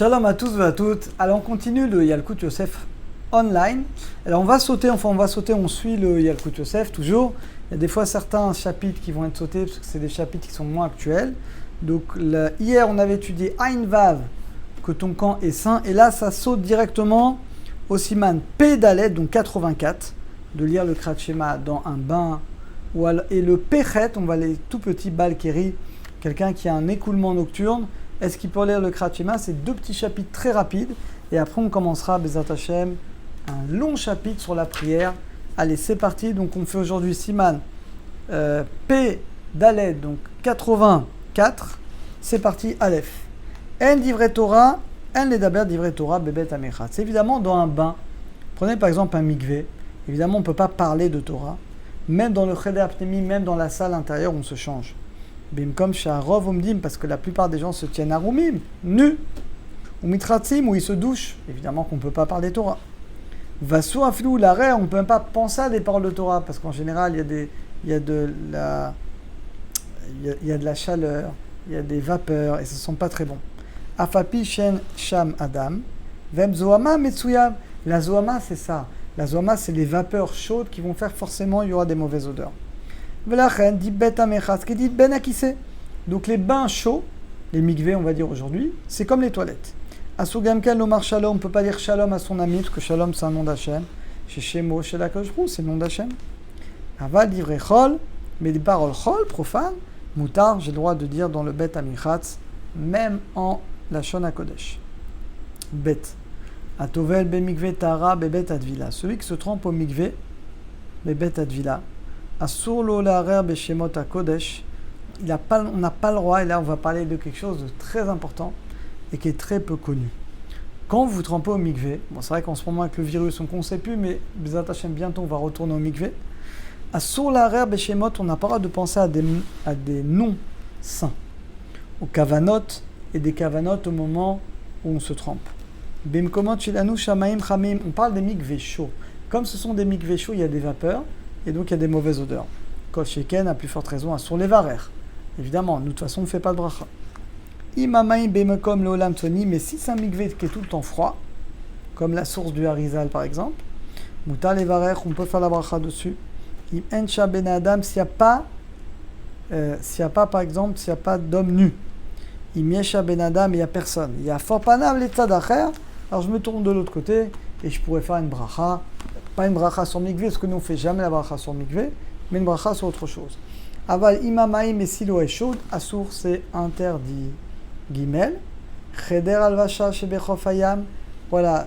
Shalom à tous et à toutes. Alors on continue le Yalkut Yosef online. Alors on suit le Yalkut Yosef toujours. Il y a des fois certains chapitres qui vont être sautés parce que c'est des chapitres qui sont moins actuels. Donc hier on avait étudié Ain Vav, que ton camp est saint. Et là ça saute directement au Siman P Dalet, donc 84, de lire le Krat Shema dans un bain. Et le Pechet, on va les tout petits Balkeri, quelqu'un qui a un écoulement nocturne. Est-ce qu'il peut lire le Krat Shema? C'est deux petits chapitres très rapides. Et après, on commencera, Bezat Hashem, un long chapitre sur la prière. Allez, c'est parti. Donc, on fait aujourd'hui Siman P Dalet, donc 84. C'est parti, Aleph. En divrei Torah, en ledaber divrei Torah, bebet amechat. C'est évidemment dans un bain. Prenez par exemple un mikvé. Évidemment, on ne peut pas parler de Torah. Même dans le cheder apnemi, même dans la salle intérieure, on se change. Bimkom sha'arov umdim, parce que la plupart des gens se tiennent à roumim, nus, ou mitratzim, où ils se douchent. Évidemment qu'on ne peut pas parler Torah. Vassou aflou l'arrêt, on ne peut même pas penser à des paroles de Torah, parce qu'en général, il y a de la chaleur, il y a des vapeurs, et ce ne sont pas très bons. Afapi shen sham adam, vem zoama metsuyav. La zoama, c'est ça. La zoama, c'est les vapeurs chaudes qui vont faire forcément, il y aura des mauvaises odeurs. Velachen dit bet amechas, qui dit ben akise. Donc les bains chauds, les mikvés on va dire aujourd'hui, c'est comme les toilettes. Asugamken lomar shalom, on ne peut pas dire shalom à son ami, parce que shalom c'est un nom d'Hachem. Chez Shemo, chez la Koshbrou, c'est le nom d'Hachem. Aval divrei chol, mais des paroles chol, profanes, moutar, j'ai le droit de dire dans le bet amichatz, même en la shon kodesh. Bet. Atovel be mikvé tara bebet advila. Celui qui se trempe au mikvé, bebet advila. Asur lo larer beshemot kodesh. On n'a pas le droit, et là on va parler de quelque chose de très important et qui est très peu connu. Quand vous trempez au mikvé, bon c'est vrai qu'en ce moment avec le virus on ne sait plus, mais Bezat Hashem bientôt on va retourner au mikvé. Asur larer beshemot, on n'a pas le droit de penser à des noms saints, aux kavanot et des kavanot au moment où on se trempe. Bimkomot shilanu shamaim chamim, on parle des mikvés chauds. Comme ce sont des mikvés chauds, il y a des vapeurs et donc il y a des mauvaises odeurs. Kol sheken a plus forte raison sur les varer. Évidemment, nous de toute façon on ne fait pas de bracha. Imamaim bemekom leolam toni, mais si c'est un mikvé qui est tout le temps froid, comme la source du Harizal par exemple, mutar les varer, on peut faire la bracha dessus. Im encha ben adam, s'il n'y a pas par exemple, s'il n'y a pas d'homme nu. Im yesha ben adam, il n'y a personne. Il y a forpanav les tzadacher. Alors je me tourne de l'autre côté et je pourrais faire une bracha. Pas une bracha sur mikvé, parce que nous on ne fait jamais la bracha sur mikvé, mais une bracha sur autre chose. Aval imamaim et si l'eau est chaude, assour c'est interdit. Gimel, cheder alvacha chez bechof hayam. Voilà,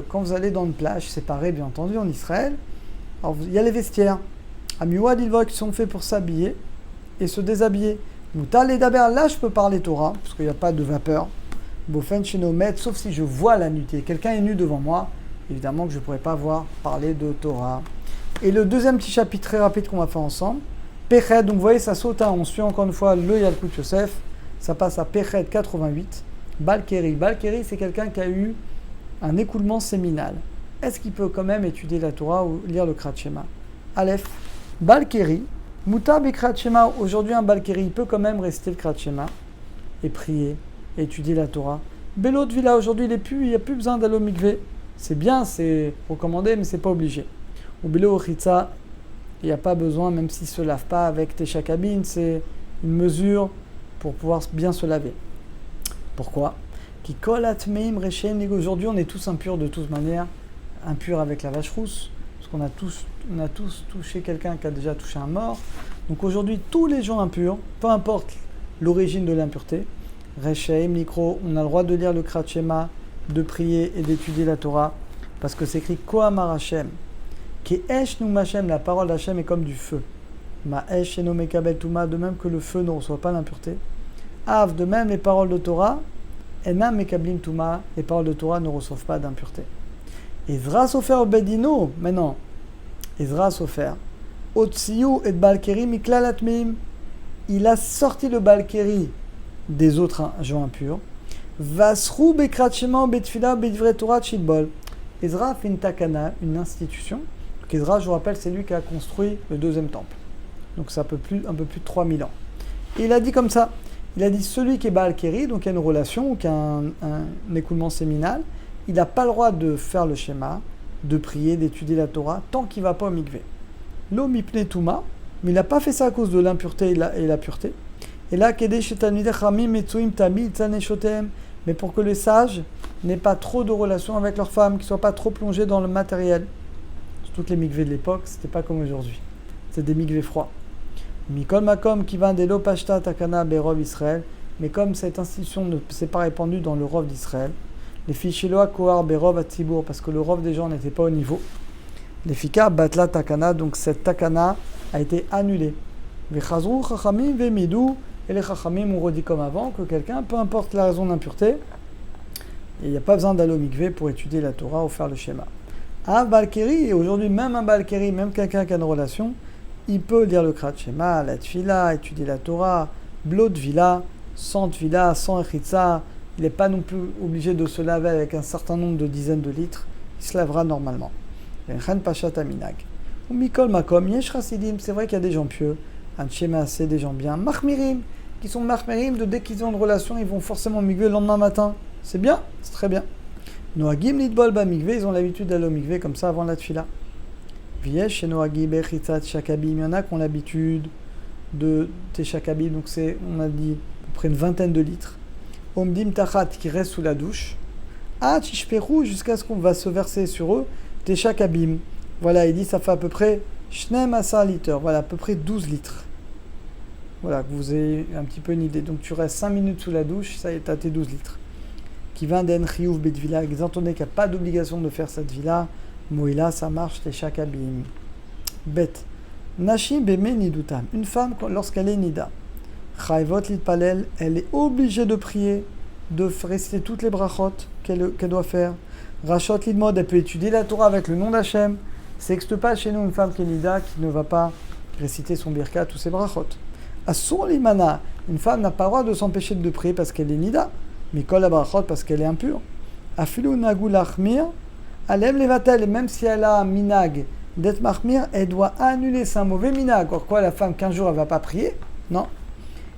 quand vous allez dans une plage, c'est pareil bien entendu en Israël. Alors il y a les vestiaires. Amiouad il voit qui sont faits pour s'habiller et se déshabiller. Moutal et daber, là je peux parler Torah, parce qu'il n'y a pas de vapeur. Bofen shenomet, sauf si je vois la nudité. Quelqu'un est nu devant moi. Évidemment que je ne pourrais pas parler de Torah. Et le deuxième petit chapitre très rapide qu'on va faire ensemble, Pechet, donc vous voyez ça saute, on suit encore une fois le Yalkut Yosef, ça passe à Pechet 88, Balkeri. Balkeri c'est quelqu'un qui a eu un écoulement séminal. Est-ce qu'il peut quand même étudier la Torah ou lire le Krat Shema? Aleph, Balkeri, Moutab et Krat Shema, aujourd'hui un Balkeri, il peut quand même rester le Krat Shema et prier, et étudier la Torah. Belot Villa, aujourd'hui il n'y a plus besoin d'aller au mikvé. C'est bien, c'est recommandé, mais c'est pas obligé. Au Bilo Ochitza, il n'y a pas besoin, même s'il ne se lave pas avec Tesha Kabine, c'est une mesure pour pouvoir bien se laver. Pourquoi? Aujourd'hui, on est tous impurs de toute manière, impurs avec la vache rousse, parce qu'on a tous touché quelqu'un qui a déjà touché un mort. Donc aujourd'hui, tous les gens impurs, peu importe l'origine de l'impureté, Resheim, Nikro, on a le droit de lire le Krat Shema, de prier et d'étudier la Torah, parce que c'est écrit Kohamar Hashem, Ki esh nu Hashem, la parole d'Hashem est comme du feu. Ma esh eno mekabel tuma, de même que le feu ne reçoit pas l'impureté. Av, de même les paroles de Torah, enam mekablim tuma, les paroles de Torah ne reçoivent pas d'impureté. Ezra Sofer obedino, maintenant, Ezra Sofer, Otsiyu et Balkeri miklal atmeim, il a sorti le Balkeri des autres gens impurs. Vasrou bekrat shema betfila bedivre Torah chilbol. Ezra a fait une takana, une institution. Donc Ezra, je vous rappelle, c'est lui qui a construit le deuxième temple. Donc ça un peu plus de 3000 ans. Et il a dit comme ça, Il a dit celui qui est Baal Keri, donc il y a une relation, ou qui a un écoulement séminal, il n'a pas le droit de faire le schéma, de prier, d'étudier la Torah, tant qu'il ne va pas au mikvé. Lo mipne tuma, mais il n'a pas fait ça à cause de l'impureté et la pureté. Et là, mais pour que les sages n'aient pas trop de relations avec leurs femmes, qu'ils ne soient pas trop plongés dans le matériel. Toutes les mikvés de l'époque, c'était pas comme aujourd'hui. C'était des mikvés froids. Mikol makom qui vient des lopashta takana berov Israël, mais comme cette institution ne s'est pas répandue dans le rov d'Israël, les fichiloa kohar berov atzibour, parce que le rov des gens n'était pas au niveau. Les fika batla takana, donc cette takana a été annulée. Vechazru chachamim vemidou, et les chachamim ont redit comme avant que quelqu'un, peu importe la raison d'impureté, il n'y a pas besoin d'aller au mikvé pour étudier la Torah ou faire le schéma. Un Balkeri, et aujourd'hui même un Balkeri, même quelqu'un qui a une relation, il peut lire le Krat Shema, la Tfila, étudier la Torah, Blot Vila, sans Tfila, sans Echitza. Il n'est pas non plus obligé de se laver avec un certain nombre de dizaines de litres. Il se lavera normalement. Mikol Makom, Yesh Chasidim, c'est vrai qu'il y a des gens pieux, un Shema, c'est des gens bien. Machmirim, qui sont Machmirim, de dès qu'ils ont une relation, ils vont forcément migrer le lendemain matin. C'est bien, c'est très bien. Noagim Lidbol Bamigvé, ils ont l'habitude d'aller au migvé comme ça avant la Tfila. Viesh et Noagim Bechitzat Shakabim, il y en a qui ont l'habitude de Teshakabim, donc c'est, on a dit, à peu près une vingtaine de litres. Omdim Tachat qui reste sous la douche. Tishperu, jusqu'à ce qu'on va se verser sur eux, Teshakabim. Voilà, il dit ça fait à peu près Shnem Asar litres, voilà, à peu près 12 litres. Voilà, que vous ayez un petit peu une idée. Donc tu restes 5 minutes sous la douche, ça y est, t'as tes 12 litres. Qui vient d'en chiyuv betvila, étant donné qu'il n'y a pas d'obligation de faire cette villa, moïla, ça marche, les shakabim. Bête. Nashim beme nidutam. Une femme, lorsqu'elle est nida, chayvot litpalel, elle est obligée de prier, de réciter toutes les brachot qu'elle doit faire. Rachot lidmod, elle peut étudier la Torah avec le nom d'Hachem. Ça n'existe pas chez nous une femme qui est nida qui ne va pas réciter son birkat ou ses brachot. Asur limana, une femme n'a pas le droit de s'empêcher de prier parce qu'elle est nida. Mikol abrachot parce qu'elle est impure. Afilu nagu lachmir, alem levatel, même si elle a un minag d'être mahmir, elle doit annuler, c'est un mauvais minag. Pourquoi la femme 15 jours elle va pas prier? Non.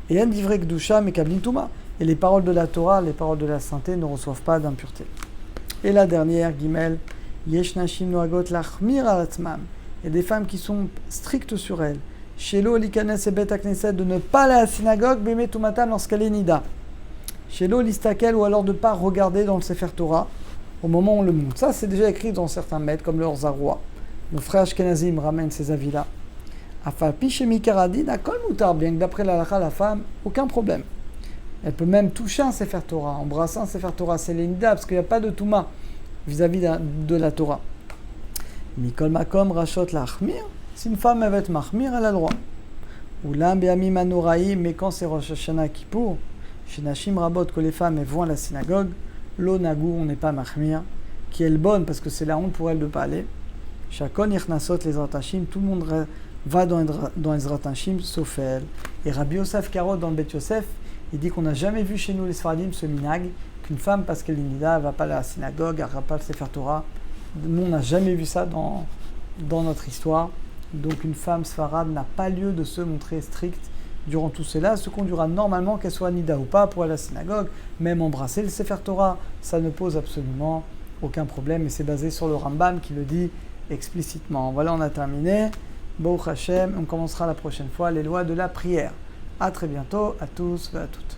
Et elle dit vrai gdusha mekablim tuma. Et les paroles de la Torah, les paroles de la sainteté ne reçoivent pas d'impureté. Et la dernière, Gimel, yesh nashim noagot lachmir alatzmam. Il y a des femmes qui sont strictes sur elles. Shelo likanes et bet akneset, de ne pas aller à la synagogue, beme tumatam lorsqu'elle est nida. Shelo listakel, ou alors de ne pas regarder dans le Sefer Torah au moment où on le monte. Ça, c'est déjà écrit dans certains maîtres, comme le Orzaroua. Nos frères Ashkenazim ramènent ces avis-là. Afapi shemi karadin, akol mutar, bien que d'après la halakha, la femme, aucun problème. Elle peut même toucher un Sefer Torah, embrasser un Sefer Torah, c'est l'Enida, parce qu'il n'y a pas de Touma vis-à-vis de la Torah. Mikol makom rachot lachmir, si une femme elle va être mahmir, elle a le droit. Ou l'un be'amim anoraïm, mais quand c'est Rosh Hashanah Kippour, chez Nashim Rabot, que les femmes elles vont à la synagogue, lo nagu, on n'est pas mahmir, qui est le bonne, parce que c'est la honte pour elle de ne pas aller. Chacun irnasot les ratachim, tout le monde va dans les ratachim, sauf elle. Et Rabbi Yosef Karot, dans le Bet Yosef, il dit qu'on n'a jamais vu chez nous les Sfaradim ce minag, qu'une femme, parce qu'elle est nida, elle ne va pas à la synagogue, elle ne va pas le Sefer Torah. Nous, on n'a jamais vu ça dans notre histoire. Donc une femme Sfarad n'a pas lieu de se montrer stricte durant tout cela. Ce conduira normalement, qu'elle soit nida ou pas, pour aller à la synagogue, même embrasser le Sefer Torah, ça ne pose absolument aucun problème. Et c'est basé sur le Rambam qui le dit explicitement. Voilà, on a terminé. Baruch Hashem, on commencera la prochaine fois les lois de la prière. À très bientôt, à tous et à toutes.